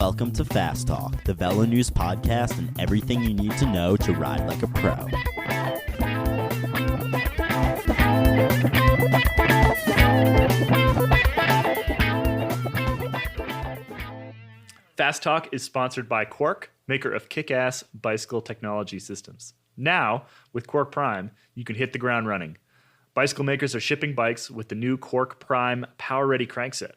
Welcome to Fast Talk, the Velo News podcast and everything you need to know to ride like a pro. Fast Talk is sponsored by Quark, maker of kick-ass bicycle technology systems. Now, with Quark Prime, you can hit the ground running. Bicycle makers are shipping bikes with the new Quark Prime Power Ready crankset.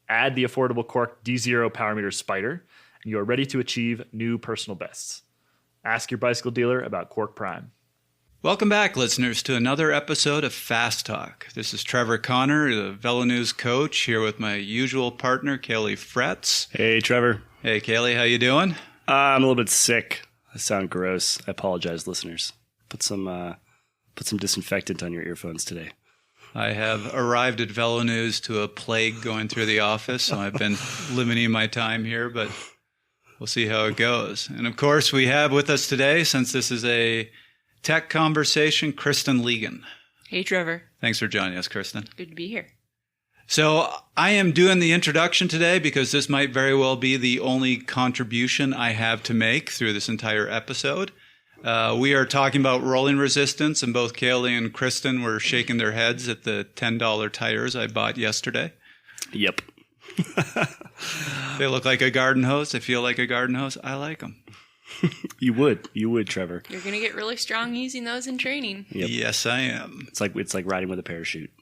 Add the affordable Quark D0 Power Meter Spider, and you are ready to achieve new personal bests. Ask your bicycle dealer about Quark Prime. Welcome back, listeners, to another episode of Fast Talk. This is Trevor Connor, the Velo News coach, here with my usual partner, Caley Fretz. Hey, Trevor. Hey, Caley, how you doing? I'm a little bit sick. I sound gross. I apologize, listeners. Put some disinfectant on your earphones today. I have arrived at Velo News to a plague going through the office, so I've been limiting my time here, but we'll see how it goes. And of course, we have with us today, since this is a tech conversation, Kristen Legan. Hey, Trevor. Thanks for joining us, Kristen. Good to be here. So I am doing the introduction today because this might very well be the only contribution I have to make through this entire episode. We are talking about rolling resistance, and both Caley and Kristen were shaking their heads at the $10 tires I bought yesterday. Yep. They look like a garden hose. They feel like a garden hose. I like them. You would, Trevor. You're going to get really strong using those in training. Yep. Yes, I am. It's like riding with a parachute.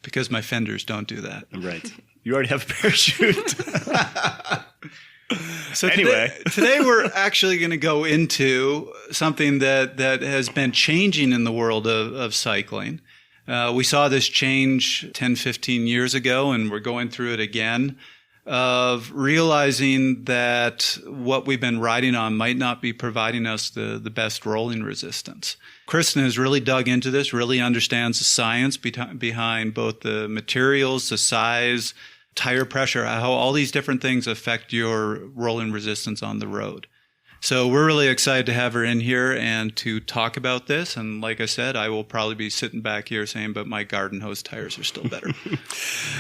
Because my fenders don't do that. Right. You already have a parachute. So anyway, today we're actually going to go into something that has been changing in the world of cycling. We saw this change 10, 15 years ago, and we're going through it again, of realizing that what we've been riding on might not be providing us the best rolling resistance. Kristen has really dug into this, really understands the science behind both the materials, the size, tire pressure, how all these different things affect your rolling resistance on the road. So we're really excited to have her in here and to talk about this. And like I said, I will probably be sitting back here saying, but my garden hose tires are still better.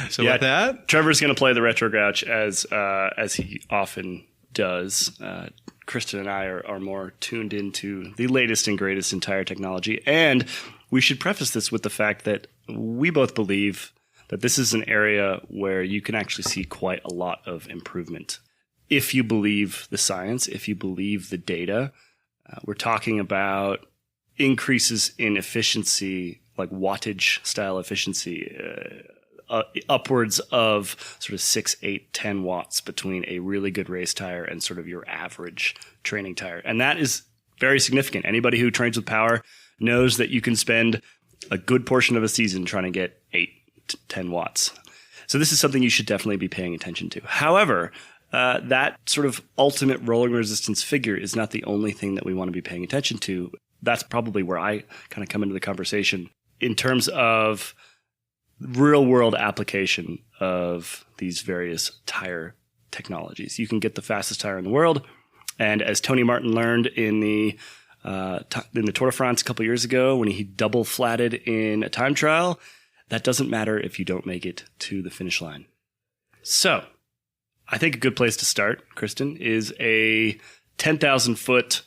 So with that, Trevor's going to play the retro grouch as he often does. Kristen and I are more tuned into the latest and greatest in tire technology. And we should preface this with the fact that we both believe that this is an area where you can actually see quite a lot of improvement. If you believe the science, if you believe the data, we're talking about increases in efficiency, like wattage style efficiency, upwards of sort of 6, 8, 10 watts between a really good race tire and sort of your average training tire. And that is very significant. Anybody who trains with power knows that you can spend a good portion of a season trying to get 8 to 10 watts. So this is something you should definitely be paying attention to. However, that sort of ultimate rolling resistance figure is not the only thing that we want to be paying attention to. That's probably where I kind of come into the conversation in terms of real world application of these various tire technologies. You can get the fastest tire in the world. And as Tony Martin learned in the Tour de France a couple years ago, when he double flatted in a time trial, that doesn't matter if you don't make it to the finish line. So I think a good place to start, Kristen, is a 10,000 foot,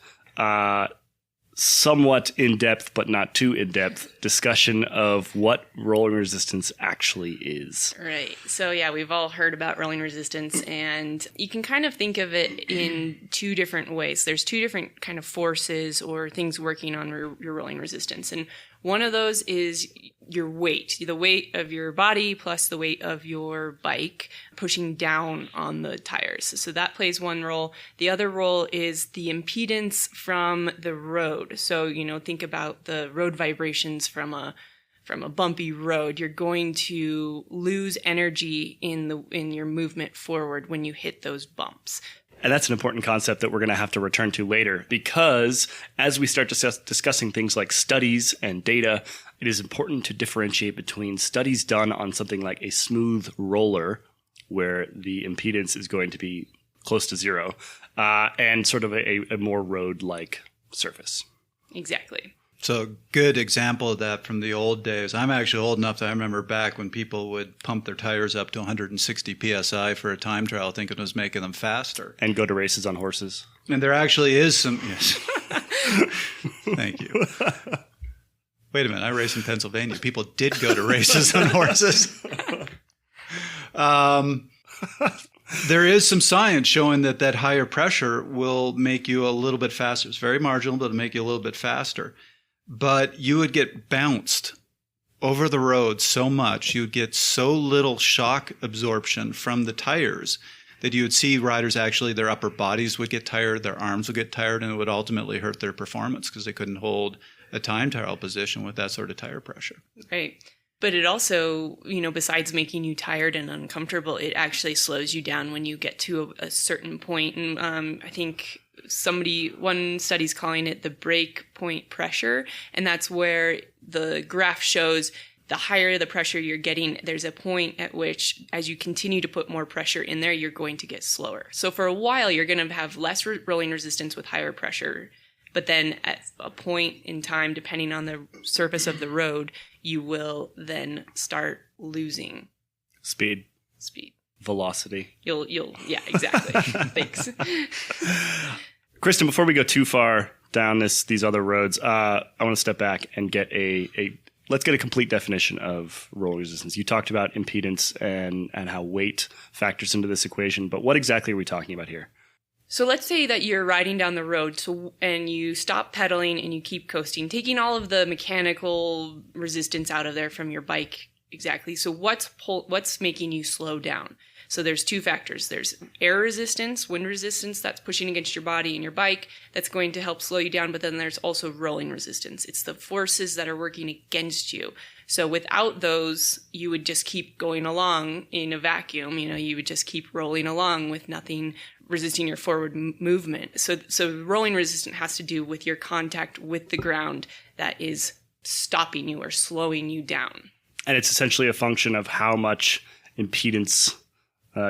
somewhat in-depth, but not too in-depth discussion of what rolling resistance actually is. Right. So yeah, we've all heard about rolling resistance, and you can kind of think of it in two different ways. There's two different kind of forces or things working on your rolling resistance. And one of those is your weight, the weight of your body plus the weight of your bike pushing down on the tires. So that plays one role. The other role is the impedance from the road. So, think about the road vibrations from a bumpy road. You're going to lose energy in your movement forward when you hit those bumps. And that's an important concept that we're going to have to return to later, because as we start discussing things like studies and data, it is important to differentiate between studies done on something like a smooth roller, where the impedance is going to be close to zero, and sort of a more road-like surface. Exactly. So a good example of that from the old days. I'm actually old enough that I remember back when people would pump their tires up to 160 PSI for a time trial thinking it was making them faster. And go to races on horses. And there actually is some... Yes. Thank you. Wait a minute. I race in Pennsylvania. People did go to races on horses. There is some science showing that higher pressure will make you a little bit faster. It's very marginal, but it'll make you a little bit faster. But you would get bounced over the road so much, you would get so little shock absorption from the tires that you would see riders actually, their upper bodies would get tired, their arms would get tired, and it would ultimately hurt their performance because they couldn't hold a time trial position with that sort of tire pressure. Right. But it also, besides making you tired and uncomfortable, it actually slows you down when you get to a certain point. And I think one study's calling it the break point pressure. And that's where the graph shows the higher the pressure you're getting, there's a point at which, as you continue to put more pressure in there, you're going to get slower. So for a while, you're going to have less rolling resistance with higher pressure. But then at a point in time, depending on the surface of the road, you will then start losing speed, velocity. Yeah, exactly. Thanks. Kristen, before we go too far down these other roads, I want to step back and get let's get a complete definition of rolling resistance. You talked about impedance and how weight factors into this equation, but what exactly are we talking about here? So let's say that you're riding down the road and you stop pedaling and you keep coasting, taking all of the mechanical resistance out of there from your bike. Exactly. So what's making you slow down? So there's two factors. There's air resistance, wind resistance that's pushing against your body and your bike that's going to help slow you down. But then there's also rolling resistance. It's the forces that are working against you. So without those, you would just keep going along in a vacuum. You would just keep rolling along with nothing resisting your forward movement. So rolling resistance has to do with your contact with the ground that is stopping you or slowing you down. And it's essentially a function of how much impedance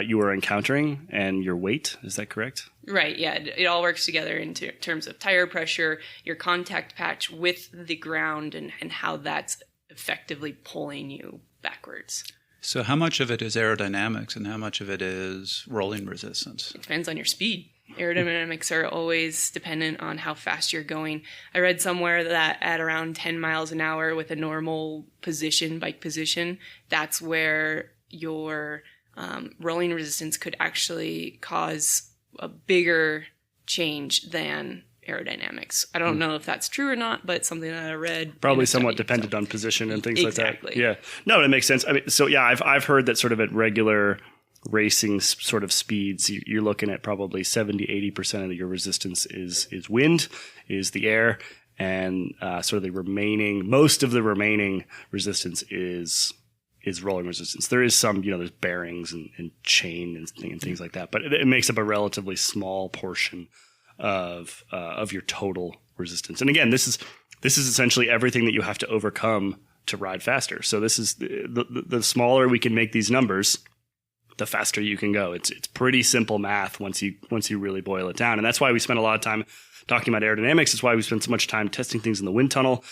you are encountering and your weight. Is that correct? Right. Yeah. It all works together in terms of tire pressure, your contact patch with the ground, and how that's effectively pulling you backwards. So how much of it is aerodynamics and how much of it is rolling resistance? It depends on your speed. Aerodynamics are always dependent on how fast you're going. I read somewhere that at around 10 miles an hour with a normal bike position, that's where your rolling resistance could actually cause a bigger change than aerodynamics. I don't know if that's true or not, but something that I read. Probably somewhat dependent on position and things like that. Exactly. Yeah. No, that makes sense. I mean, so yeah, I've heard that sort of at regular racing sort of speeds, you're looking at probably 70-80% of your resistance is wind, is the air, and sort of most of the remaining resistance is rolling resistance. There is some, there's bearings and chain and things like that, but it makes up a relatively small portion of your total resistance. And again, this is essentially everything that you have to overcome to ride faster. So this is the smaller we can make these numbers, the faster you can go. It's pretty simple math once you really boil it down. And that's why we spend a lot of time talking about aerodynamics. It's why we spend so much time testing things in the wind tunnel.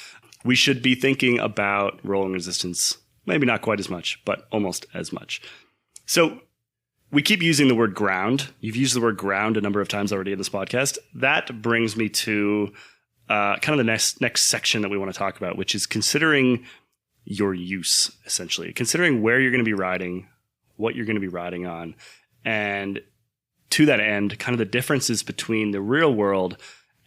We should be thinking about rolling resistance, maybe not quite as much, but almost as much. So we keep using the word ground. You've used the word ground a number of times already in this podcast. That brings me to kind of the next section that we want to talk about, which is considering your use, essentially. Considering where you're going to be riding, what you're going to be riding on, and to that end, kind of the differences between the real world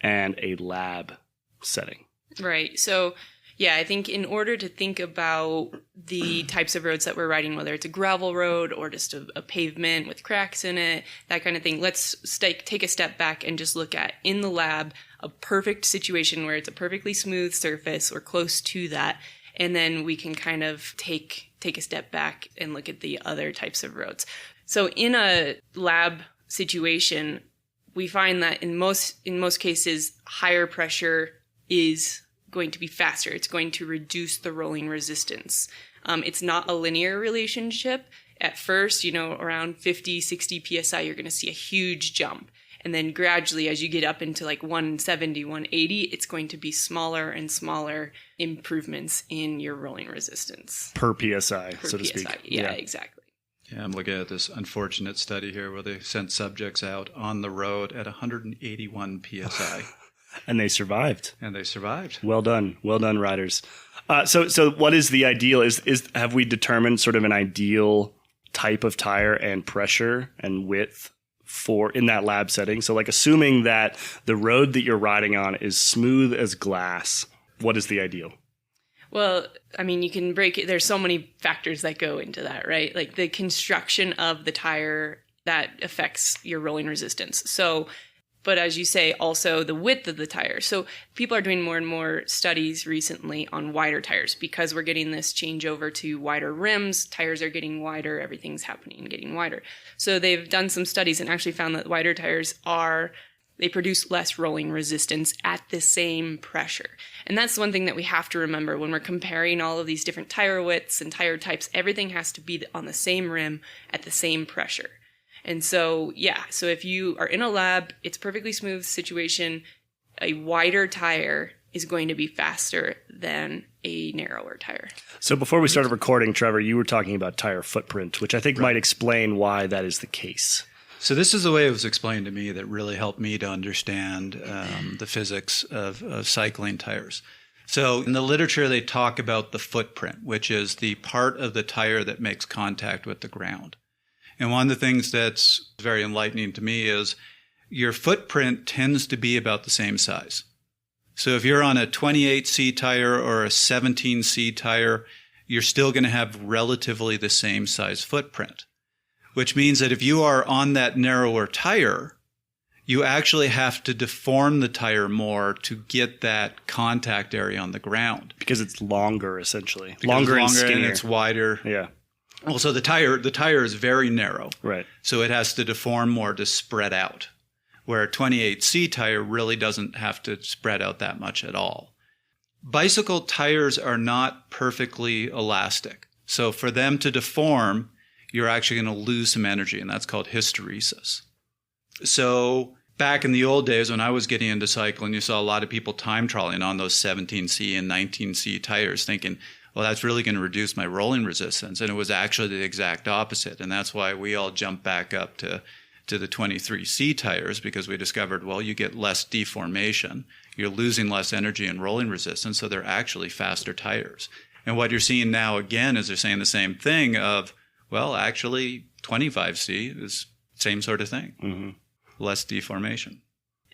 and a lab setting. Right. So yeah, I think in order to think about the types of roads that we're riding, whether it's a gravel road or just a pavement with cracks in it, that kind of thing, let's take a step back and just look at, in the lab, a perfect situation where it's a perfectly smooth surface or close to that. And then we can kind of take a step back and look at the other types of roads. So in a lab situation, we find that in most cases, higher pressure is going to be faster. It's going to reduce the rolling resistance. It's not a linear relationship. At first, around 50, 60 PSI, you're going to see a huge jump. And then gradually, as you get up into like 170, 180, it's going to be smaller and smaller improvements in your rolling resistance. Per PSI, so to PSI. speak. Yeah, exactly. Yeah, I'm looking at this unfortunate study here where they sent subjects out on the road at 181 PSI. And they survived. And they survived. Well done, riders. So what is the ideal? Is have we determined sort of an ideal type of tire and pressure and width for in that lab setting? So like assuming that the road that you're riding on is smooth as glass, what is the ideal? Well, I mean, you can break it. There's so many factors that go into that, right? Like the construction of the tire that affects your rolling resistance. So, but as you say, also the width of the tire. So people are doing more and more studies recently on wider tires because we're getting this changeover to wider rims. Tires are getting wider. Everything's happening, getting wider. So they've done some studies and actually found that wider tires they produce less rolling resistance at the same pressure. And that's one thing that we have to remember when we're comparing all of these different tire widths and tire types. Everything has to be on the same rim at the same pressure. And so, so if you are in a lab, it's a perfectly smooth situation. A wider tire is going to be faster than a narrower tire. So before we started recording, Trevor, you were talking about tire footprint, which I think might explain why that is the case. So this is the way it was explained to me that really helped me to understand the physics of cycling tires. So in the literature, they talk about the footprint, which is the part of the tire that makes contact with the ground. And one of the things that's very enlightening to me is your footprint tends to be about the same size. So if you're on a 28C tire or a 17C tire, you're still going to have relatively the same size footprint, which means that if you are on that narrower tire, you actually have to deform the tire more to get that contact area on the ground. Because it's longer, essentially. Because Longer and it's skinnier. and it's wider. Yeah. Also, the tire is very narrow. Right. So it has to deform more to spread out, where a 28C tire really doesn't have to spread out that much at all. Bicycle tires are not perfectly elastic. So for them to deform, you're actually going to lose some energy, and that's called hysteresis. So back in the old days when I was getting into cycling, you saw a lot of people time trialing on those 17C and 19C tires thinking, well, that's really going to reduce my rolling resistance. And it was actually the exact opposite. And that's why we all jumped back up to the 23C tires, because we discovered, well, you get less deformation. You're losing less energy and rolling resistance. So they're actually faster tires. And what you're seeing now again is they're saying the same thing of, well, actually 25C is same sort of thing. Mm-hmm. Less deformation.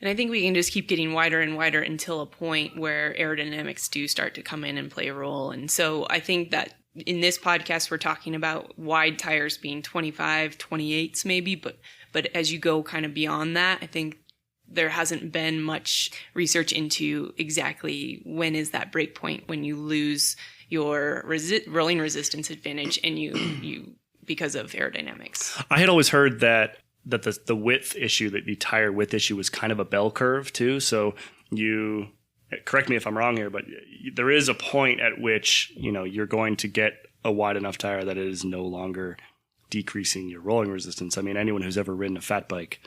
And I think we can just keep getting wider and wider until a point where aerodynamics do start to come in and play a role. And so I think that in this podcast, we're talking about wide tires being 25, 28s maybe. But as you go kind of beyond that, I think there hasn't been much research into exactly when is that break point when you lose your rolling resistance advantage and you because of aerodynamics. I had always heard that the width issue, that the tire width issue was kind of a bell curve too. So you, correct me if I'm wrong here, but there is a point at which, you're going to get a wide enough tire that it is no longer decreasing your rolling resistance. I mean, anyone who's ever ridden a fat bike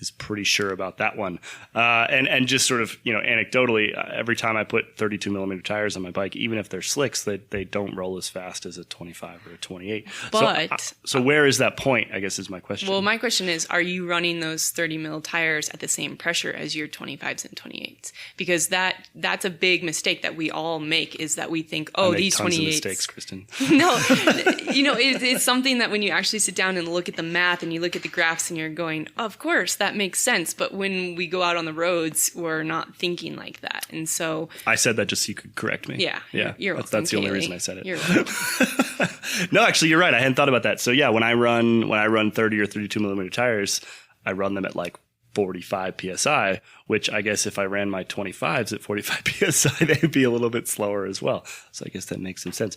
is pretty sure about that one. And just sort of, anecdotally, every time I put 32 millimeter tires on my bike, even if they're slicks, they don't roll as fast as a 25 or a 28. But so where is that point, I guess is my question. Well, my question is, are you running those 30 mil tires at the same pressure as your 25s and 28s? Because that's a big mistake that we all make, is that we think, these 28s. Of mistakes, Kristen. No, it's something that when you actually sit down and look at the math and you look at the graphs and you're going, of course, that makes sense. But when we go out on the roads, we're not thinking like that. And so I said that just so you could correct me. Yeah. You're welcome, that's the only Caley. reason I said it. You're welcome. No, actually, you're right. I hadn't thought about that. So yeah, when I run 30 or 32 millimeter tires, I run them at like 45 PSI, which I guess if I ran my 25s at 45 PSI, they'd be a little bit slower as well. So I guess that makes some sense.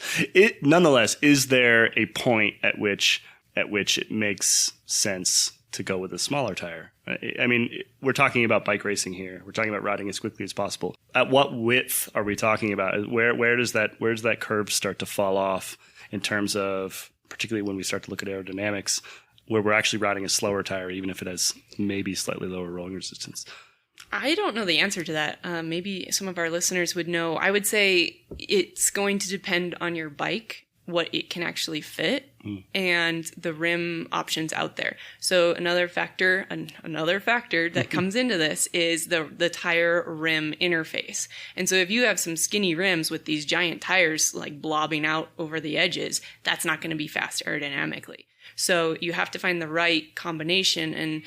Nonetheless, is there a point at which it makes sense to go with a smaller tire? I mean, we're talking about bike racing here. We're talking about riding as quickly as possible. At what width are we talking about? Where does that curve start to fall off in terms of, particularly when we start to look at aerodynamics? where we're actually riding a slower tire, even if it has maybe slightly lower rolling resistance? I don't know the answer to that. Maybe some of our listeners would know. I would say it's going to depend on your bike, what it can actually fit, and the rim options out there. So another factor that comes into this is the tire rim interface. And so if you have some skinny rims with these giant tires like blobbing out over the edges, that's not going to be fast aerodynamically. So you have to find the right combination, and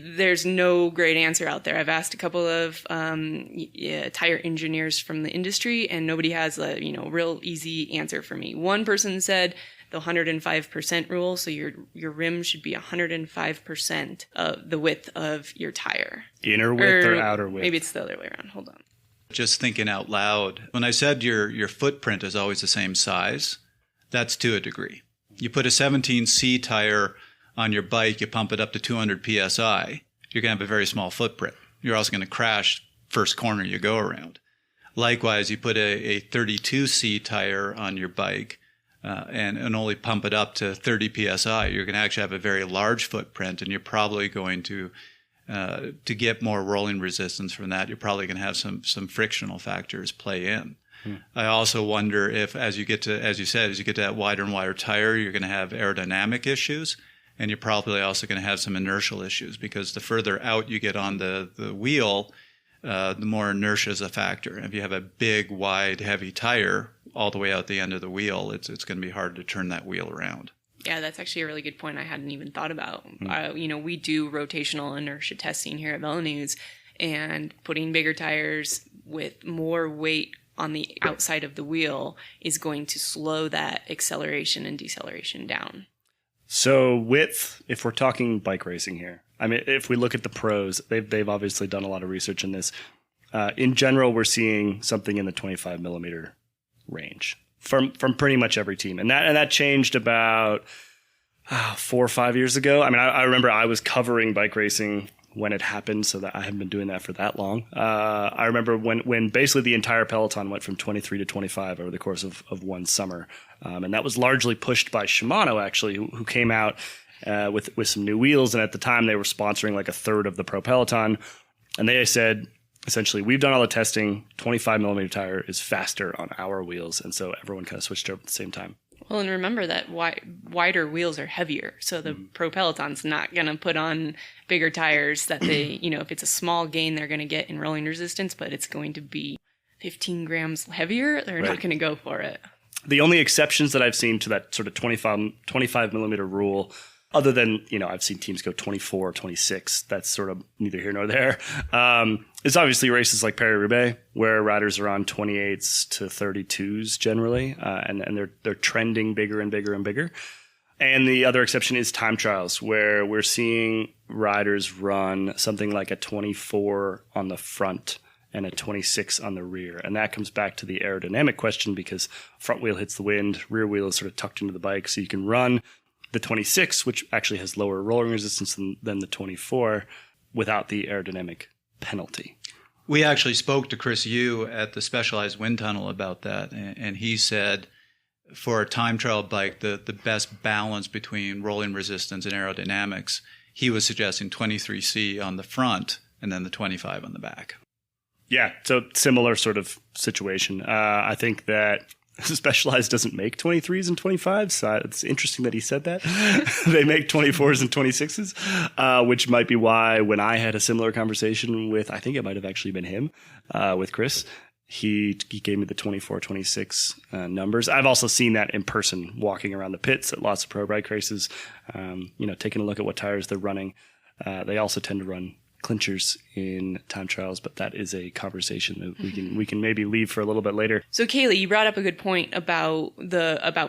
there's no great answer out there. I've asked a couple of tire engineers from the industry, and nobody has a real easy answer for me. One person said the 105% rule, so your rim should be 105% of the width of your tire. Inner width or outer width? Maybe it's the other way around. Hold on. Just thinking out loud, when I said your footprint is always the same size, that's to a degree. You put a 17C tire on your bike, you pump it up to 200 PSI, you're going to have a very small footprint. You're also going to crash first corner you go around. Likewise, you put a 32C tire on your bike and only pump it up to 30 PSI, you're going to actually have a very large footprint, and you're probably going to get more rolling resistance from that. You're probably going to have some frictional factors play in. I also wonder if, as you get to that wider and wider tire, you're going to have aerodynamic issues, and you're probably also going to have some inertial issues, because the further out you get on the wheel, the more inertia is a factor. If you have a big, wide, heavy tire all the way out the end of the wheel, it's going to be hard to turn that wheel around. Yeah, that's actually a really good point I hadn't even thought about. We do rotational inertia testing here at VeloNews, and putting bigger tires with more weight on the outside of the wheel is going to slow that acceleration and deceleration down. So width, if we're talking bike racing here, I mean, if we look at the pros, they've obviously done a lot of research in this. In general, we're seeing something in the 25 millimeter range from pretty much every team. And that changed about 4 or 5 years ago. I mean, I remember I was covering bike racing when it happened, so that I haven't been doing that for that long. I remember when basically the entire peloton went from 23 to 25 over the course of one summer. And that was largely pushed by Shimano, actually, who came out with some new wheels. And at the time, they were sponsoring like a third of the pro peloton. And they said, essentially, we've done all the testing. 25 millimeter tire is faster on our wheels. And so everyone kind of switched over at the same time. Well, and remember that wider wheels are heavier, so the pro peloton's not going to put on bigger tires that they, if it's a small gain they're going to get in rolling resistance, but it's going to be 15 grams heavier, they're not going to go for it. The only exceptions that I've seen to that sort of 25 millimeter rule, other than, I've seen teams go 24, 26, that's sort of neither here nor there. It's obviously races like Paris-Roubaix, where riders are on 28s to 32s generally, and they're trending bigger and bigger and bigger. And the other exception is time trials, where we're seeing riders run something like a 24 on the front and a 26 on the rear. And that comes back to the aerodynamic question, because front wheel hits the wind, rear wheel is sort of tucked into the bike, so you can run the 26, which actually has lower rolling resistance than the 24, without the aerodynamic penalty. We actually spoke to Chris Yu at the Specialized Wind Tunnel about that, and he said for a time trial bike, the best balance between rolling resistance and aerodynamics, he was suggesting 23C on the front and then the 25 on the back. Yeah, so similar sort of situation. I think that Specialized doesn't make 23s and 25s, so it's interesting that he said that. They make 24s and 26s, which might be why when I had a similar conversation with, I think it might have actually been him, with Chris, he gave me the 24, 26 numbers. I've also seen that in person, walking around the pits at lots of pro bike races, taking a look at what tires they're running. They also tend to run clinchers in time trials, but that is a conversation that we can maybe leave for a little bit later. So Caley, you brought up a good point about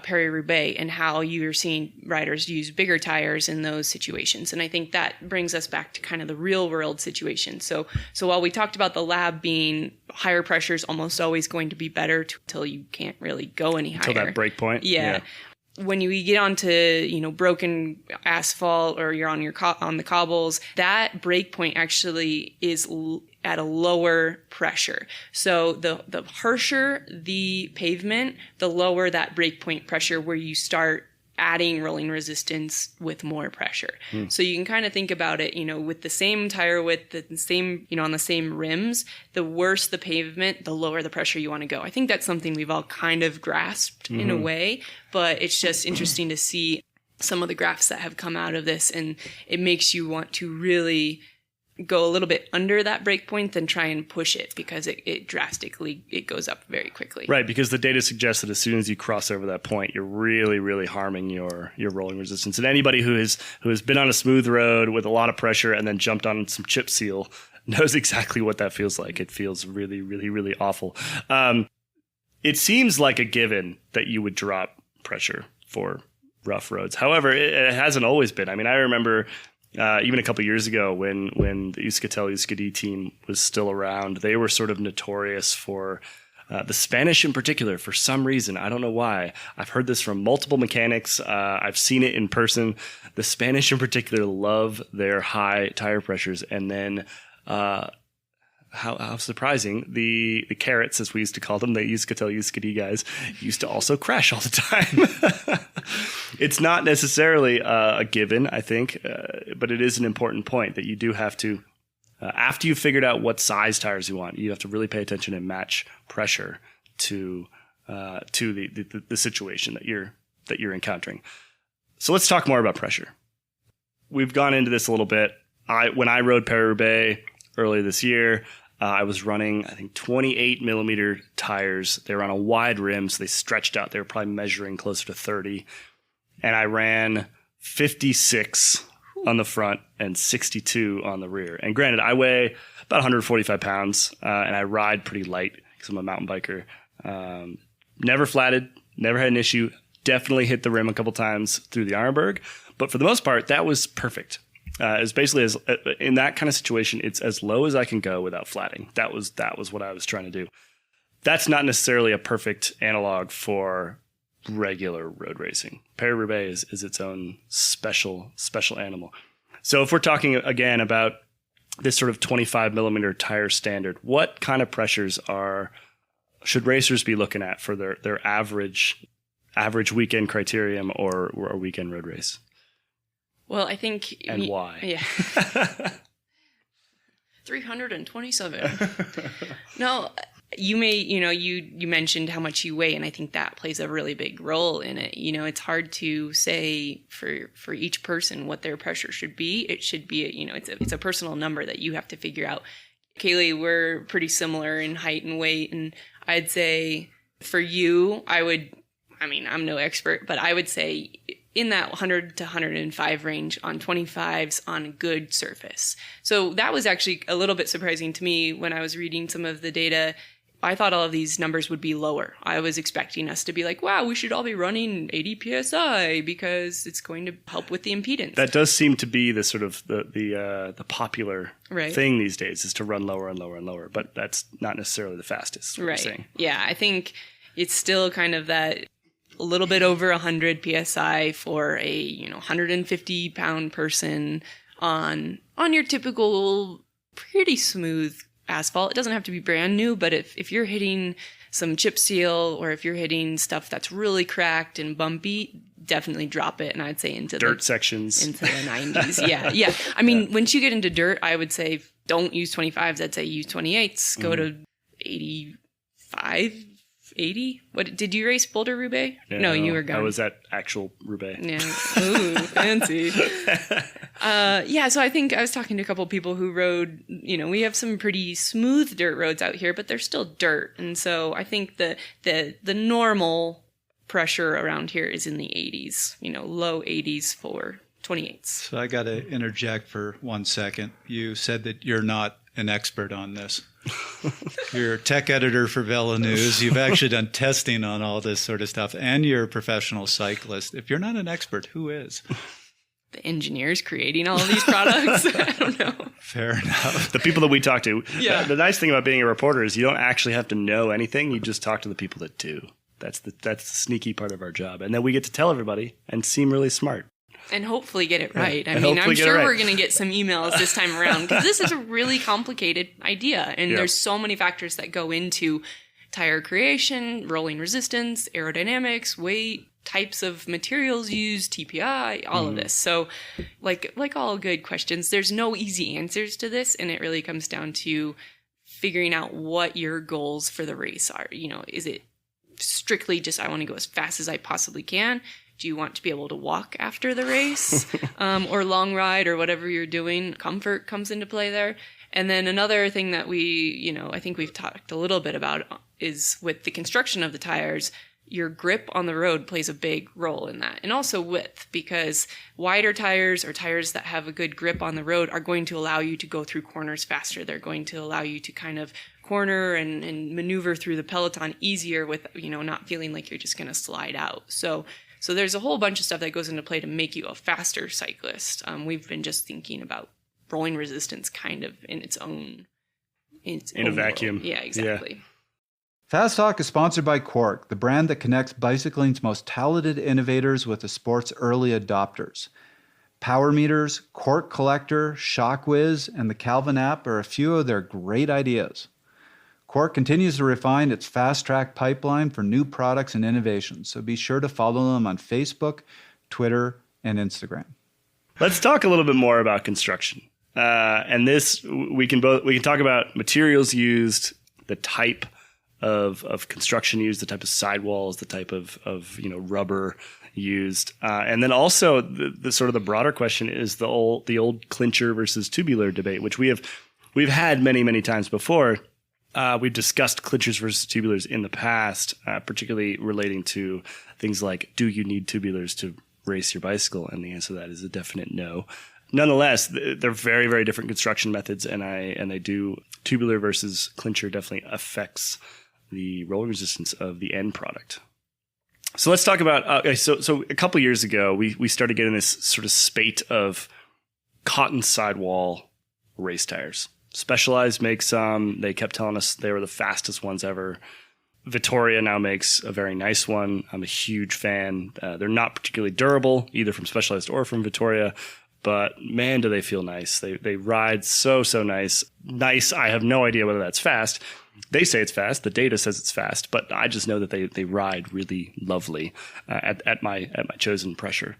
Paris-Roubaix and how you're seeing riders use bigger tires in those situations. And I think that brings us back to kind of the real world situation. So while we talked about the lab being higher pressure is almost always going to be better until you can't really go any higher. Until that break point. Yeah. When you get onto, broken asphalt or you're on on the cobbles, that break point actually is at a lower pressure. So the harsher the pavement, the lower that break point pressure where you start adding rolling resistance with more pressure. So you can kind of think about it, with the same tire width, the same, on the same rims, the worse the pavement, the lower the pressure you want to go. I think that's something we've all kind of grasped in a way, but it's just interesting to see some of the graphs that have come out of this, and it makes you want to really go a little bit under that break point than try and push it, because it drastically goes up very quickly. Right, because the data suggests that as soon as you cross over that point, you're really, really harming your rolling resistance. And anybody who has been on a smooth road with a lot of pressure and then jumped on some chip seal knows exactly what that feels like. It feels really, really, really awful. It seems like a given that you would drop pressure for rough roads. However, it hasn't always been. I mean, I remember even a couple years ago when the Euskaltel-Euskadi team was still around, they were sort of notorious for the Spanish in particular, for some reason. I don't know why. I've heard this from multiple mechanics. I've seen it in person. The Spanish in particular love their high tire pressures. And then how surprising, the carrots, as we used to call them, the Euskaltel-Euskadi guys, used to also crash all the time. It's not necessarily a given, I think, but it is an important point that you do have to, after you've figured out what size tires you want, you have to really pay attention and match pressure to the situation that you're encountering. So let's talk more about pressure. We've gone into this a little bit. When I rode Paris-Roubaix earlier this year, I was running, I think, 28 millimeter tires. They were on a wide rim, so they stretched out. They were probably measuring closer to 30. And I ran 56 on the front and 62 on the rear. And granted, I weigh about 145 pounds, and I ride pretty light because I'm a mountain biker. Never flatted, never had an issue. Definitely hit the rim a couple times through the Ironberg. But for the most part, that was perfect. It's basically in that kind of situation, it's as low as I can go without flatting. That was what I was trying to do. That's not necessarily a perfect analog for regular road racing. Paris-Roubaix is its own special animal. So if we're talking again about this sort of 25 millimeter tire standard, what kind of pressures should racers be looking at for their average weekend criterium or weekend road race? Well, I think... And why? Yeah. 327. No, you mentioned how much you weigh, and I think that plays a really big role in it. It's hard to say for each person what their pressure should be. It should be, it's a personal number that you have to figure out. Caley, we're pretty similar in height and weight, and I'd say for you, I'm no expert, but I would say in that 100 to 105 range on 25s on a good surface. So that was actually a little bit surprising to me when I was reading some of the data. I thought all of these numbers would be lower. I was expecting us to be like, wow, we should all be running 80 PSI because it's going to help with the impedance. That does seem to be the sort of the popular thing these days, is to run lower and lower and lower, but that's not necessarily the fastest. Right. Saying. Yeah, I think it's still kind of that a little bit over 100 PSI for a 150 pound person on your typical pretty smooth asphalt. It doesn't have to be brand new, but if you're hitting some chip seal or if you're hitting stuff that's really cracked and bumpy, definitely drop it. And I'd say into dirt sections into the 90s. Yeah. I mean, once you get into dirt, I would say don't use 25s. I'd say use 28s. Go to 85. 80? What did you race Boulder Roubaix? No, you were gone. I was at actual Roubaix. Yeah. Ooh, fancy. So I think I was talking to a couple of people who rode, we have some pretty smooth dirt roads out here, but they're still dirt. And so I think the normal pressure around here is in the 80s, low 80s for 28s. So I got to interject for 1 second. You said that you're not an expert on this. You're a tech editor for Velo News. You've actually done testing on all this sort of stuff, and you're a professional cyclist. If you're not an expert, who is? The engineers creating all of these products. I don't know. Fair enough. The people that we talk to. Yeah. The nice thing about being a reporter is you don't actually have to know anything. You just talk to the people that do. That's the sneaky part of our job. And then we get to tell everybody and seem really smart. And hopefully get it right. I'm sure we're going to get some emails this time around because this is a really complicated idea. And there's so many factors that go into tire creation, rolling resistance, aerodynamics, weight, types of materials used, TPI, all of this. So like all good questions, there's no easy answers to this, and it really comes down to figuring out what your goals for the race are. You know, is it strictly just I want to go as fast as I possibly can? Do you want to be able to walk after the race or long ride or whatever you're doing? Comfort comes into play there. And then another thing that I think we've talked a little bit about is with the construction of the tires, your grip on the road plays a big role in that. And also width, because wider tires or tires that have a good grip on the road are going to allow you to go through corners faster. They're going to allow you to kind of corner and maneuver through the peloton easier with, not feeling like you're just going to slide out. So there's a whole bunch of stuff that goes into play to make you a faster cyclist. We've been just thinking about rolling resistance kind of in its own a vacuum. World. Yeah, exactly. Yeah. Fast Talk is sponsored by Quark, the brand that connects bicycling's most talented innovators with the sport's early adopters. Power Meters, Quark Collector, ShockWiz, and the Calvin app are a few of their great ideas. Quark continues to refine its fast-track pipeline for new products and innovations, so be sure to follow them on Facebook, Twitter, and Instagram. Let's talk a little bit more about construction. And this, we can talk about materials used, the type of construction used, the type of sidewalls, the type of rubber used, and then also the sort of the broader question is the old clincher versus tubular debate, which we've had many times before. We've discussed clinchers versus tubulars in the past, particularly relating to things like, do you need tubulars to race your bicycle? And the answer to that is a definite no. Nonetheless, they're very, very different construction methods, and they do tubular versus clincher definitely affects the rolling resistance of the end product. So let's talk about, so a couple years ago, we started getting this sort of spate of cotton sidewall race tires. Specialized makes some. They kept telling us they were the fastest ones ever. Vittoria now makes a very nice one. I'm a huge fan. They're not particularly durable, either from Specialized or from Vittoria, but man, do they feel nice. They ride so nice. Nice, I have no idea whether that's fast. They say it's fast. The data says it's fast, but I just know that they ride really lovely at my chosen pressure.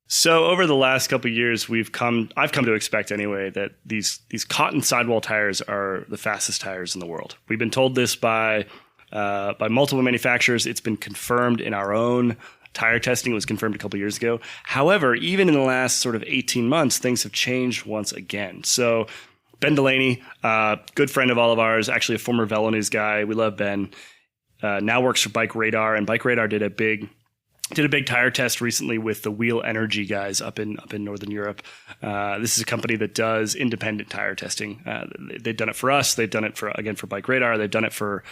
So over the last couple of years, I've come to expect anyway that these cotton sidewall tires are the fastest tires in the world. We've been told this by multiple manufacturers. It's been confirmed in our own tire testing. It was confirmed a couple of years ago. However, even in the last sort of 18 months, things have changed once again. So Ben Delaney, good friend of all of ours, actually a former Velo News guy. We love Ben. Now works for Bike Radar, and Bike Radar did a big tire test recently with the Wheel Energy guys up in Northern Europe. This is a company that does independent tire testing. They've done it for us. They've done it for Bike Radar. They've done it for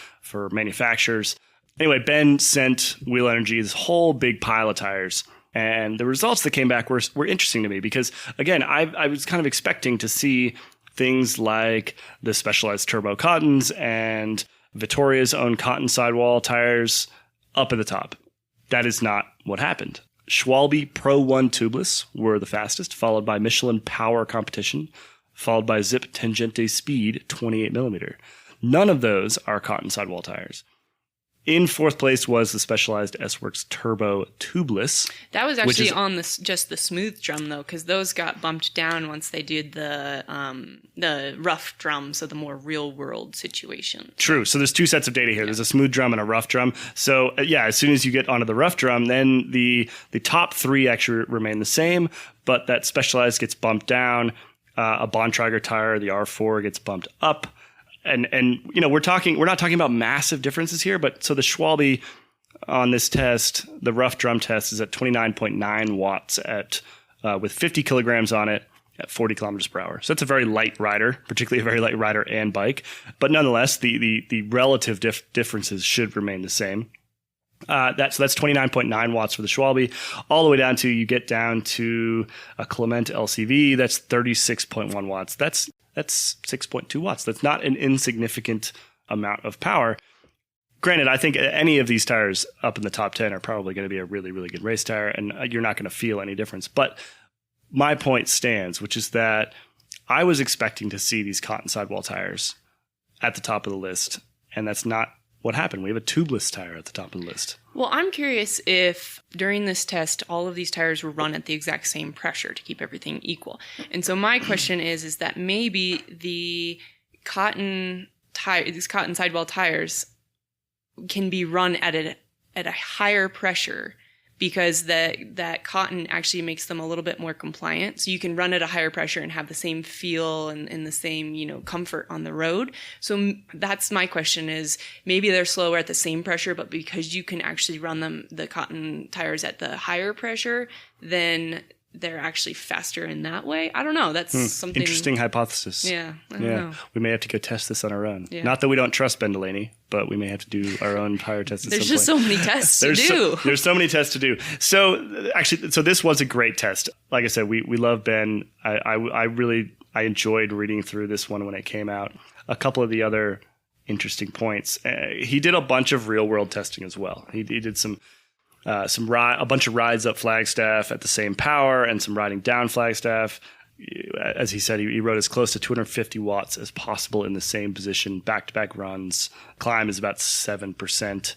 manufacturers. Anyway, Ben sent Wheel Energy this whole big pile of tires. And the results that came back were interesting to me because, again, I was kind of expecting to see things like the Specialized Turbo Cottons and Vittoria's own cotton sidewall tires up at the top. That is not what happened. Schwalbe Pro 1 tubeless were the fastest, followed by Michelin Power Competition, followed by Zip Tangente Speed 28mm. None of those are cotton sidewall tires. In fourth place was the Specialized S-Works Turbo Tubeless. That was actually on just the smooth drum, though, because those got bumped down once they did the rough drum, so the more real-world situation. True. So there's two sets of data here. Yeah. There's a smooth drum and a rough drum. So, as soon as you get onto the rough drum, then the top three actually remain the same, but that Specialized gets bumped down. A Bontrager tire, the R4, gets bumped up. And we're not talking about massive differences here, but so the Schwalbe on this test, the rough drum test, is at 29.9 watts with 50 kilograms on it at 40 kilometers per hour. So that's a very light rider, particularly a very light rider and bike. But nonetheless, the relative differences should remain the same. That's 29.9 watts for the Schwalbe, all the way down to you get down to a Clement LCV. That's 36.1 watts. That's 6.2 watts. That's not an insignificant amount of power. Granted, I think any of these tires up in the top 10 are probably going to be a really, really good race tire, and you're not going to feel any difference. But my point stands, which is that I was expecting to see these cotton sidewall tires at the top of the list, and that's not what happened? We have a tubeless tire at the top of the list. Well, I'm curious if during this test, all of these tires were run at the exact same pressure to keep everything equal. And so my question is that maybe the these cotton sidewall tires can be run at a higher pressure because that cotton actually makes them a little bit more compliant. So you can run at a higher pressure and have the same feel and the same, comfort on the road. So that's my question is maybe they're slower at the same pressure, but because you can actually run the cotton tires at the higher pressure, then they're actually faster in that way. I don't know. That's something interesting hypothesis. Yeah. I don't know. We may have to go test this on our own. Yeah. Not that we don't trust Ben Delaney, but we may have to do our own tire test at There's some just point. so many tests to do. There's so many tests to do. So actually, this was a great test. Like I said, we love Ben. I enjoyed reading through this one when it came out. A couple of the other interesting points. He did a bunch of real world testing as well. He did a bunch of rides up Flagstaff at the same power and some riding down Flagstaff. As he said, he rode as close to 250 watts as possible in the same position, back-to-back runs. Climb is about 7%.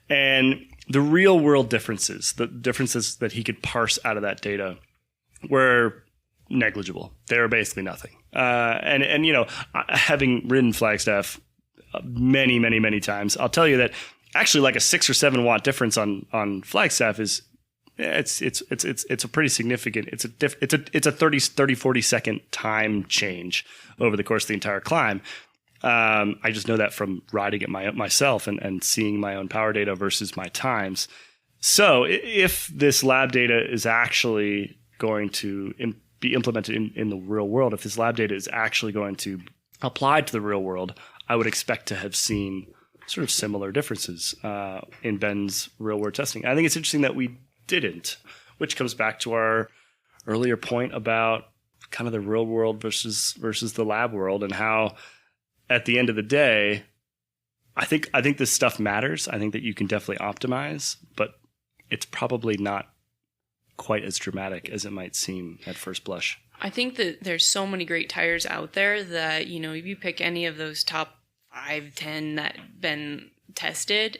And the real-world differences, the differences that he could parse out of that data were negligible. They were basically nothing. Having ridden Flagstaff many, many, many times, I'll tell you that actually like a 6 or 7 watt difference on Flagstaff is it's a pretty significant. It's a 30-40 second time change over the course of the entire climb. I just know that from riding it myself and seeing my own power data versus my times. So if this lab data is actually going to be implemented in the real world, if this lab data is actually going to apply to the real world, I would expect to have seen sort of similar differences in Ben's real world testing. I think it's interesting that we didn't, which comes back to our earlier point about kind of the real world versus the lab world, and how at the end of the day, I think this stuff matters. I think that you can definitely optimize, but it's probably not quite as dramatic as it might seem at first blush. I think that there's so many great tires out there that, if you pick any of those top 5, 10 that been tested,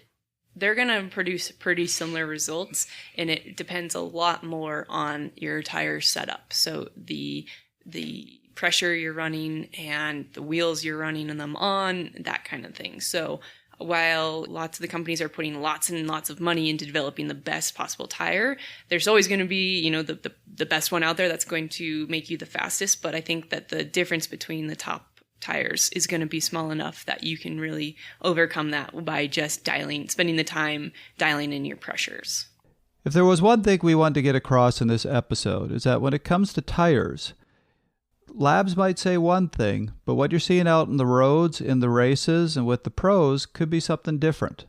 they're going to produce pretty similar results, and it depends a lot more on your tire setup. So the pressure you're running and the wheels you're running them on, that kind of thing. So while lots of the companies are putting lots and lots of money into developing the best possible tire, there's always going to be, the best one out there that's going to make you the fastest. But I think that the difference between the top tires is going to be small enough that you can really overcome that by just spending the time dialing in your pressures. If there was one thing we want to get across in this episode, is that when it comes to tires, labs might say one thing, but what you're seeing out in the roads, in the races, and with the pros could be something different.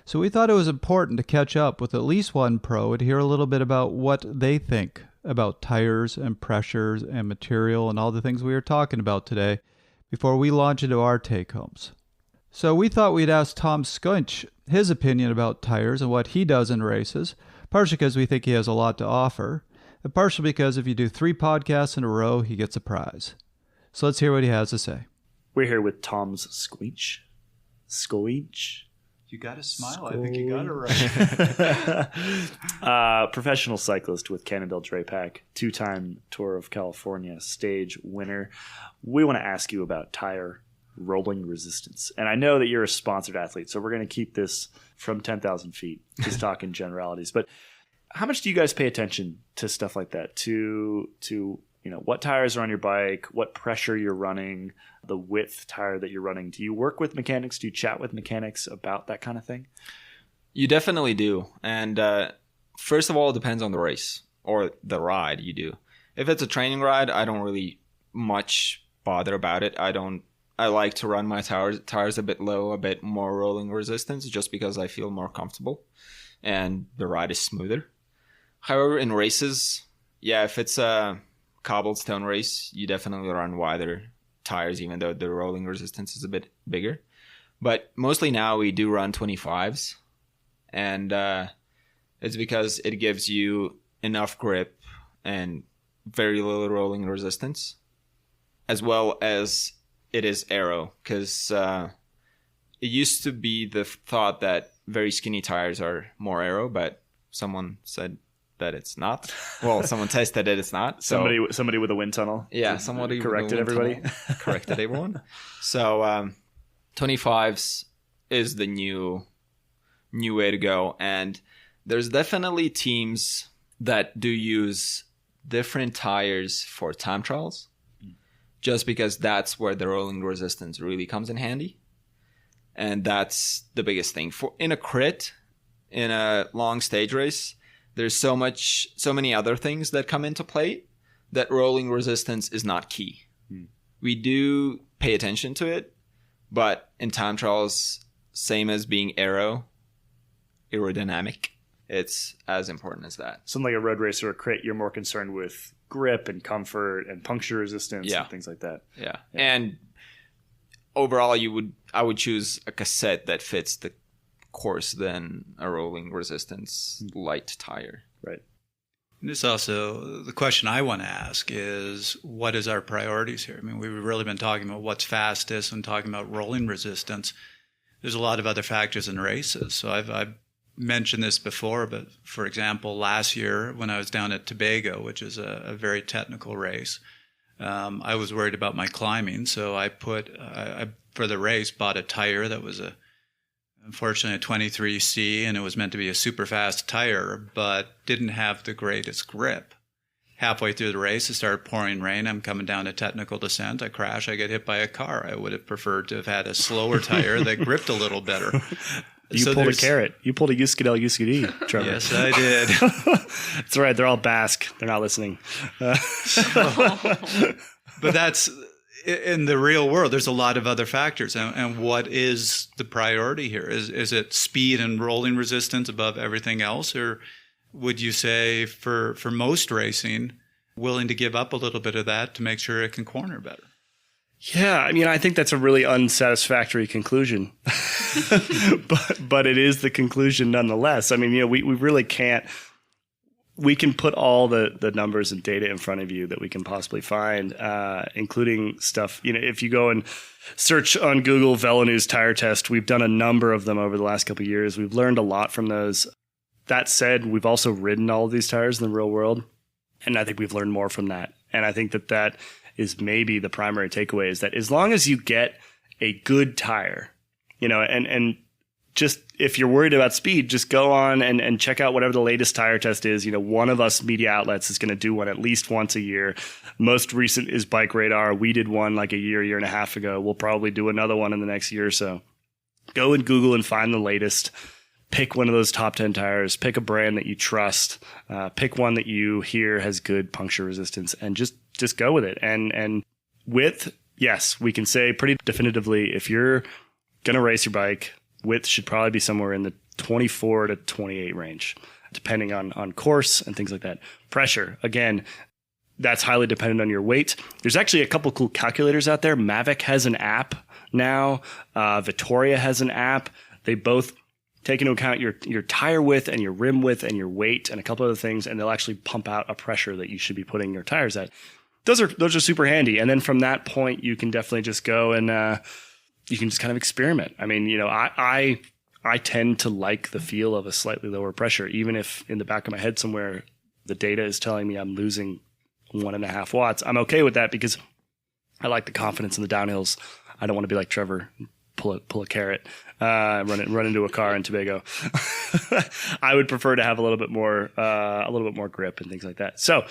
So we thought it was important to catch up with at least one pro and hear a little bit about what they think about tires and pressures and material and all the things we were talking about today before we launch into our take-homes. So we thought we'd ask Toms Skujins his opinion about tires and what he does in races, partially because we think he has a lot to offer, and partially because if you do 3 podcasts in a row, he gets a prize. So let's hear what he has to say. We're here with Toms Skujins. You got to smile. I think you got it right. Professional cyclist with Cannondale Drapac, 2-time Tour of California stage winner. We want to ask you about tire rolling resistance. And I know that you're a sponsored athlete, so we're going to keep this from 10,000 feet, just talking generalities. But how much do you guys pay attention to stuff like that? To what tires are on your bike, what pressure you're running, the width tire that you're running? Do you work with mechanics? Do you chat with mechanics about that kind of thing? You definitely do. And first of all, it depends on the race or the ride you do. If it's a training ride, I don't really much bother about it. I like to run my tires a bit low, a bit more rolling resistance, just because I feel more comfortable and the ride is smoother. However, in races, if it's a cobblestone race, you definitely run wider tires, even though the rolling resistance is a bit bigger. But mostly now we do run 25s, and it's because it gives you enough grip and very little rolling resistance, as well as it is aero, because it used to be the thought that very skinny tires are more aero, but someone said that it's not. Well, someone tested it, it's not. So somebody with a wind tunnel. Yeah, somebody corrected everybody. Corrected everyone. So 25s is the new way to go. And there's definitely teams that do use different tires for time trials, just because that's where the rolling resistance really comes in handy. And that's the biggest thing. In a crit, in a long stage race, there's so many other things that come into play that rolling resistance is not key. We do pay attention to it, but in time trials, same as being aerodynamic, it's as important as that. Something like a road race or a crit, you're more concerned with grip and comfort and puncture resistance and things like that. Yeah. And overall, I would choose a cassette that fits the course than a rolling resistance light tire. Right. And this also, the question I want to ask is, what is our priorities here? I mean, we've really been talking about what's fastest and talking about rolling resistance. There's a lot of other factors in races. So I've mentioned this before, but for example, last year when I was down at Tobago, which is a very technical race, I was worried about my climbing. So I for the race, bought a tire that was unfortunately a 23C, and it was meant to be a super fast tire, but didn't have the greatest grip. Halfway through the race, it started pouring rain. I'm coming down a technical descent. I crash. I get hit by a car. I would have preferred to have had a slower tire that gripped a little better. You pulled a carrot. You pulled a Euskadel USKD, Trevor. Yes, I did. That's right. They're all Basque. They're not listening. But that's... in the real world, there's a lot of other factors. And what is the priority here? Is it speed and rolling resistance above everything else? Or would you say for most racing, willing to give up a little bit of that to make sure it can corner better? Yeah, I mean, I think that's a really unsatisfactory conclusion. but it is the conclusion nonetheless. I mean, we really can't. We can put all the numbers and data in front of you that we can possibly find, including stuff. If you go and search on Google VeloNews tire test, we've done a number of them over the last couple of years. We've learned a lot from those. That said, we've also ridden all of these tires in the real world, and I think we've learned more from that. And I think that is maybe the primary takeaway, is that as long as you get a good tire, and just if you're worried about speed, just go on and check out whatever the latest tire test is. One of us media outlets is going to do one at least once a year. Most recent is Bike Radar. We did one like a year and a half ago. We'll probably do another one in the next year or so. Go and Google and find the latest. Pick one of those top 10 tires. Pick a brand that you trust. Pick one that you hear has good puncture resistance, and just go with it. And width, yes, we can say pretty definitively, if you're going to race your bike, width should probably be somewhere in the 24 to 28 range, depending on course and things like that. Pressure, again, that's highly dependent on your weight. There's actually a couple cool calculators out there. Mavic has an app now. Vittoria has an app. They both take into account your tire width and your rim width and your weight and a couple other things, and they'll actually pump out a pressure that you should be putting your tires at. Those are super handy. And then from that point, you can definitely just go and you can just kind of experiment. I mean, I tend to like the feel of a slightly lower pressure, even if in the back of my head somewhere the data is telling me I'm losing 1.5 watts. I'm okay with that because I like the confidence in the downhills. I don't want to be like Trevor, pull a carrot, run into a car in Tobago. I would prefer to have a little bit more grip and things like that. So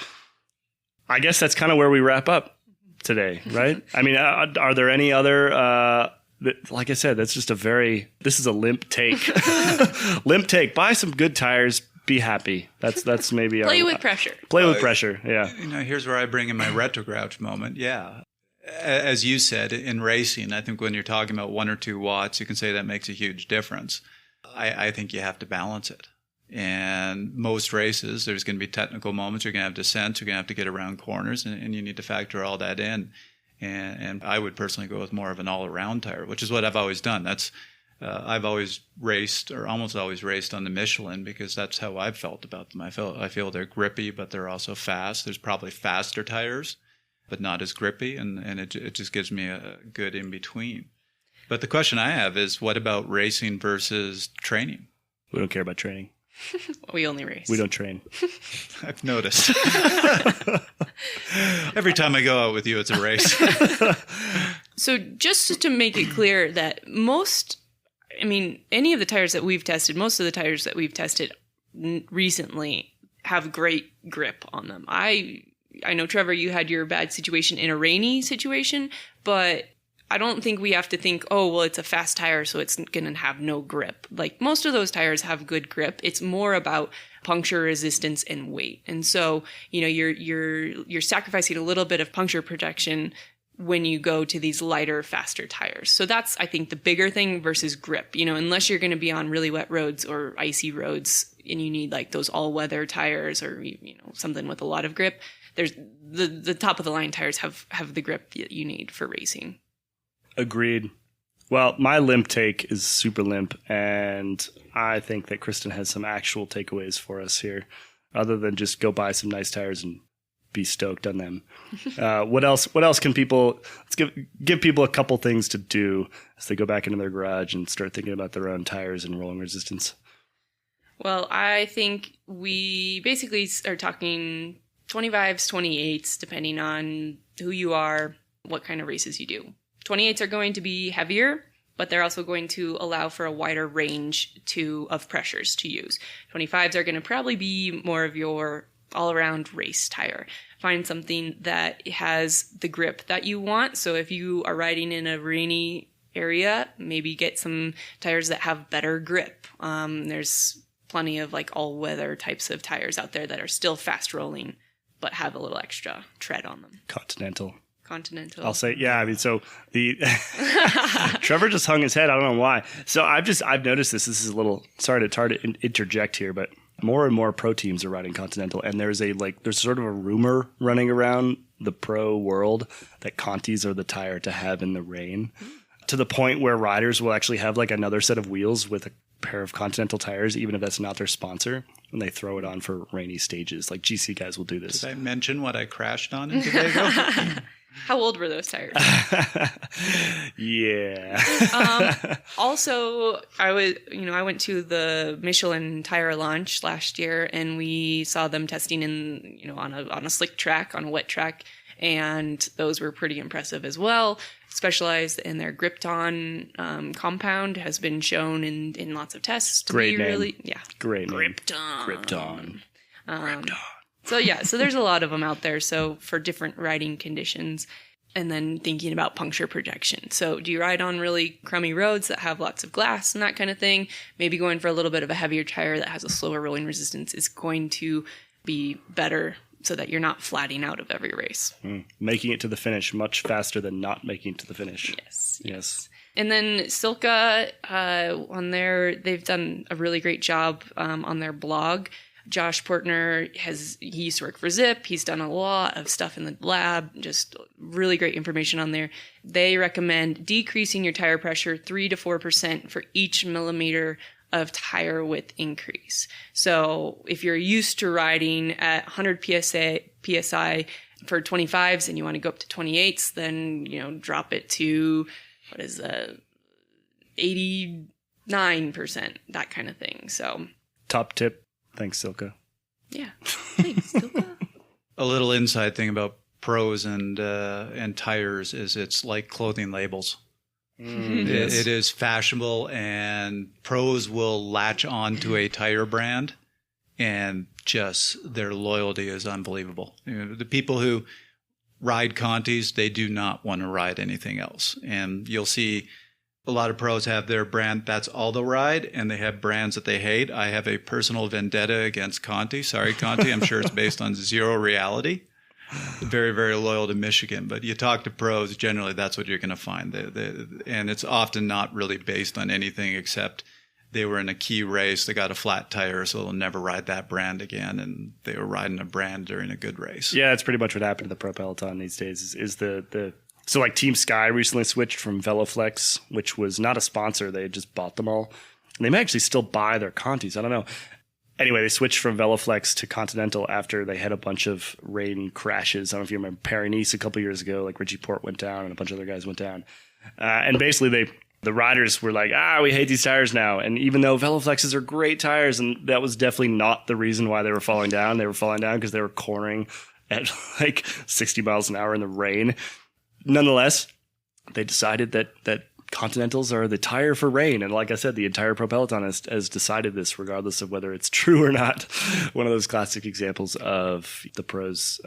I guess that's kind of where we wrap up today, right? I mean, are there any other? Like I said, this is a limp take. Limp take. Buy some good tires. Be happy. That's maybe play with pressure. Play with pressure. Yeah. Here's where I bring in my retrogrouch moment. Yeah. As you said, in racing, I think when you're talking about 1 or 2 watts, you can say that makes a huge difference. I think you have to balance it. And most races, there's going to be technical moments. You're going to have descents. You're going to have to get around corners, and you need to factor all that in. And I would personally go with more of an all-around tire, which is what I've always done. I've always raced, or almost always raced, on the Michelin because that's how I've felt about them. I feel they're grippy, but they're also fast. There's probably faster tires, but not as grippy, and it just gives me a good in-between. But the question I have is, what about racing versus training? We don't care about training. We only race. We don't train. I've noticed. Every time I go out with you, it's a race. So just to make it clear that any of the tires that we've tested, most of the tires that we've tested recently have great grip on them. I know, Trevor, you had your bad situation in a rainy situation, but I don't think we have to think, oh, well, it's a fast tire, so it's going to have no grip. Like, most of those tires have good grip. It's more about puncture resistance and weight. And so, you're sacrificing a little bit of puncture protection when you go to these lighter, faster tires. So that's, I think, the bigger thing versus grip. Unless you're going to be on really wet roads or icy roads and you need like those all-weather tires or, something with a lot of grip, there's the top of the line tires have the grip that you need for racing. Agreed. Well, my limp take is super limp, and I think that Kristen has some actual takeaways for us here, other than just go buy some nice tires and be stoked on them. What else can people? Let's give people a couple things to do as they go back into their garage and start thinking about their own tires and rolling resistance. Well, I think we basically are talking 25s, 28s, depending on who you are, what kind of races you do. 28s are going to be heavier, but they're also going to allow for a wider range of pressures to use. 25s are going to probably be more of your all-around race tire. Find something that has the grip that you want. So if you are riding in a rainy area, maybe get some tires that have better grip. There's plenty of like all-weather types of tires out there that are still fast-rolling, but have a little extra tread on them. Continental. I'll say, yeah. So the Trevor just hung his head. I don't know why. So I've noticed this. This is a little, sorry to interject here, but more and more pro teams are riding Continental, and there's sort of a rumor running around the pro world that Contis are the tire to have in the rain, to the point where riders will actually have like another set of wheels with a pair of Continental tires, even if that's not their sponsor, and they throw it on for rainy stages. Like GC guys will do this. Did I mention what I crashed on in Tobago? How old were those tires? Yeah. Also, I went to the Michelin tire launch last year, and we saw them testing on a slick track, on a wet track, and those were pretty impressive as well. Specialized in their Gripton compound has been shown in lots of tests to Great be name. really Great name. Gripton. So there's a lot of them out there. So for different riding conditions, and then thinking about puncture protection. So do you ride on really crummy roads that have lots of glass and that kind of thing? Maybe going for a little bit of a heavier tire that has a slower rolling resistance is going to be better, so that you're not flatting out of every race. Making it to the finish much faster than not making it to the finish. Yes. And then Silka, they've done a really great job on their blog. Josh Portner he used to work for Zip. He's done a lot of stuff in the lab, just really great information on there. They recommend decreasing your tire pressure 3 to 4% for each millimeter of tire width increase. So if you're used to riding at 100 PSI for 25s and you want to go up to 28s, then, drop it to, 89%, that kind of thing. So Top tip. Thanks, Silka. Yeah. Thanks, Silka. A little inside thing about pros and tires is it's like clothing labels. It is fashionable, and pros will latch on to a tire brand, and just their loyalty is unbelievable. The people who ride Contis, they do not want to ride anything else. And you'll see a lot of pros have their brand, that's all they'll ride, and they have brands that they hate. I have a personal vendetta against Conti. Sorry, Conti. I'm sure it's based on zero reality. Very, very loyal to Michigan. But you talk to pros, generally that's what you're going to find. And it's often not really based on anything except they were in a key race, they got a flat tire, so they'll never ride that brand again. And they were riding a brand during a good race. Yeah, that's pretty much what happened to the Pro Peloton these days is so like Team Sky recently switched from VeloFlex, which was not a sponsor. They had just bought them all. And they may actually still buy their Contis. I don't know. Anyway, they switched from VeloFlex to Continental after they had a bunch of rain crashes. I don't know if you remember Paris-Nice a couple years ago, like Richie Porte went down and a bunch of other guys went down. And basically The riders were like, we hate these tires now. And even though VeloFlexes are great tires, and that was definitely not the reason why they were falling down. They were falling down because they were cornering at like 60 miles an hour in the rain. Nonetheless, they decided that Continentals are the tire for rain. And like I said, the entire Pro Peloton has decided this, regardless of whether it's true or not. One of those classic examples of the pros.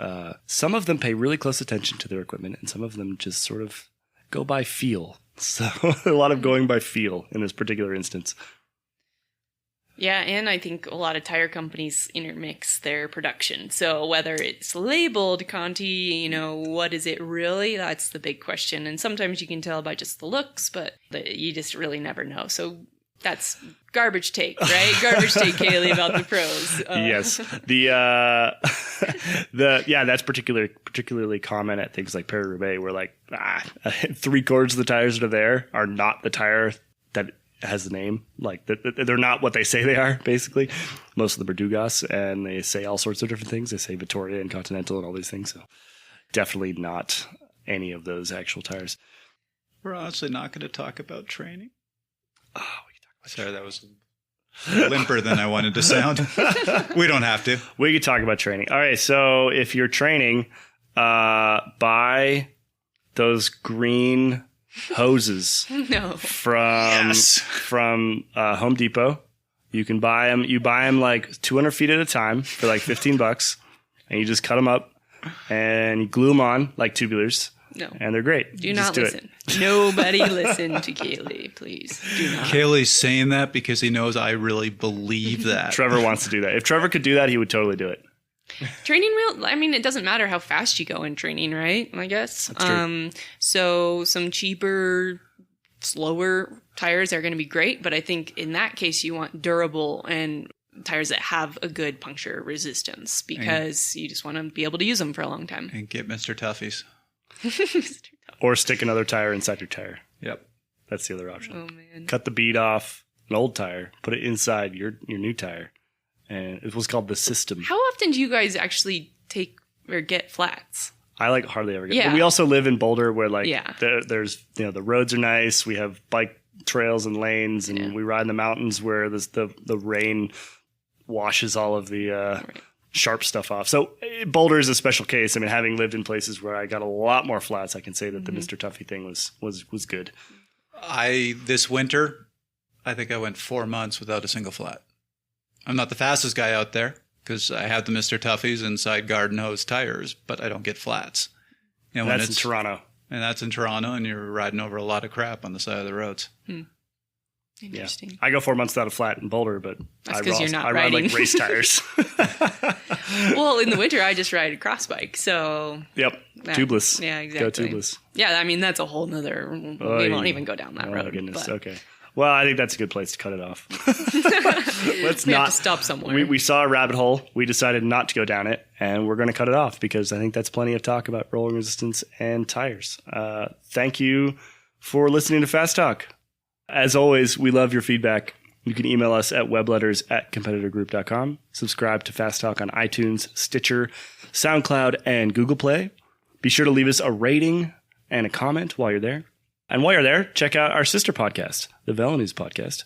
Some of them pay really close attention to their equipment, and some of them just sort of go by feel. So a lot of going by feel in this particular instance. Yeah, and I think a lot of tire companies intermix their production. So whether it's labeled Conti, what is it really? That's the big question. And sometimes you can tell by just the looks, but you just really never know. So that's garbage take, right? Garbage take, Caley, about the pros. Yes. That's particularly common at things like Paris-Roubaix, where like 3/4 of the tires that are there are not the tire that has the name. Like they're not what they say they are, basically. Most of them are Dugas, and they say all sorts of different things. They say Vittoria and Continental and all these things. So definitely not any of those actual tires. We're honestly not going to talk about training. Oh, we can talk about Sorry, that was limper than I wanted to sound. We don't have to. We could talk about training. All right, so if you're training, buy those green hoses from Home Depot. You can buy them. You buy them like 200 feet at a time for like $15, and you just cut them up and you glue them on like tubulars. No. And they're great. Do not listen. Nobody listen to Caley, please. Do not. Caley's saying that because he knows I really believe that. Trevor wants to do that. If Trevor could do that, he would totally do it. Training wheel, it doesn't matter how fast you go in training, right? I guess. That's true. So some cheaper, slower tires are going to be great, but I think in that case you want durable and tires that have a good puncture resistance, because you just want to be able to use them for a long time. And get Mr. Tuffy's. Or stick another tire inside your tire. Yep. That's the other option. Oh, man. Cut the bead off an old tire, put it inside your new tire. And it was called the system. How often do you guys actually take or get flats? I like hardly ever get. Yeah. But we also live in Boulder, where there's the roads are nice. We have bike trails and lanes, and we ride in the mountains where the rain washes all of the sharp stuff off. So Boulder is a special case. I mean, having lived in places where I got a lot more flats, I can say that the Mr. Tuffy thing was good. This winter, I think I went 4 months without a single flat. I'm not the fastest guy out there because I have the Mr. Tuffy's inside garden hose tires, but I don't get flats. And that's in Toronto. And that's in Toronto, and you're riding over a lot of crap on the side of the roads. Interesting. Yeah. I go 4 months without a flat in Boulder, but that's because you're not I riding. ride like race tires. Well, in the winter, I just ride a cross bike. So yep, tubeless. Yeah, exactly. Go tubeless. Yeah, that's a whole nother. We won't even go down that road. Oh goodness. But. Okay. Well, I think that's a good place to cut it off. We have to stop somewhere. We saw a rabbit hole. We decided not to go down it, and we're going to cut it off because I think that's plenty of talk about rolling resistance and tires. Thank you for listening to Fast Talk. As always, we love your feedback. You can email us at webletters@competitorgroup.com. Subscribe to Fast Talk on iTunes, Stitcher, SoundCloud, and Google Play. Be sure to leave us a rating and a comment while you're there. And while you're there, check out our sister podcast, the Velo News Podcast,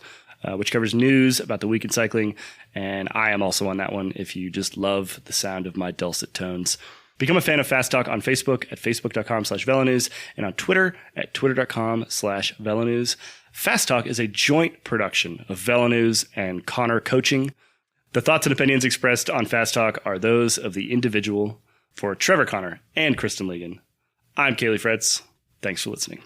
which covers news about the week in cycling. And I am also on that one if you just love the sound of my dulcet tones. Become a fan of Fast Talk on Facebook at facebook.com/VeloNews and on Twitter at twitter.com/VeloNews. Fast Talk is a joint production of Velo News and Connor Coaching. The thoughts and opinions expressed on Fast Talk are those of the individual. For Trevor Connor and Kristen Legan, I'm Caley Fretz. Thanks for listening.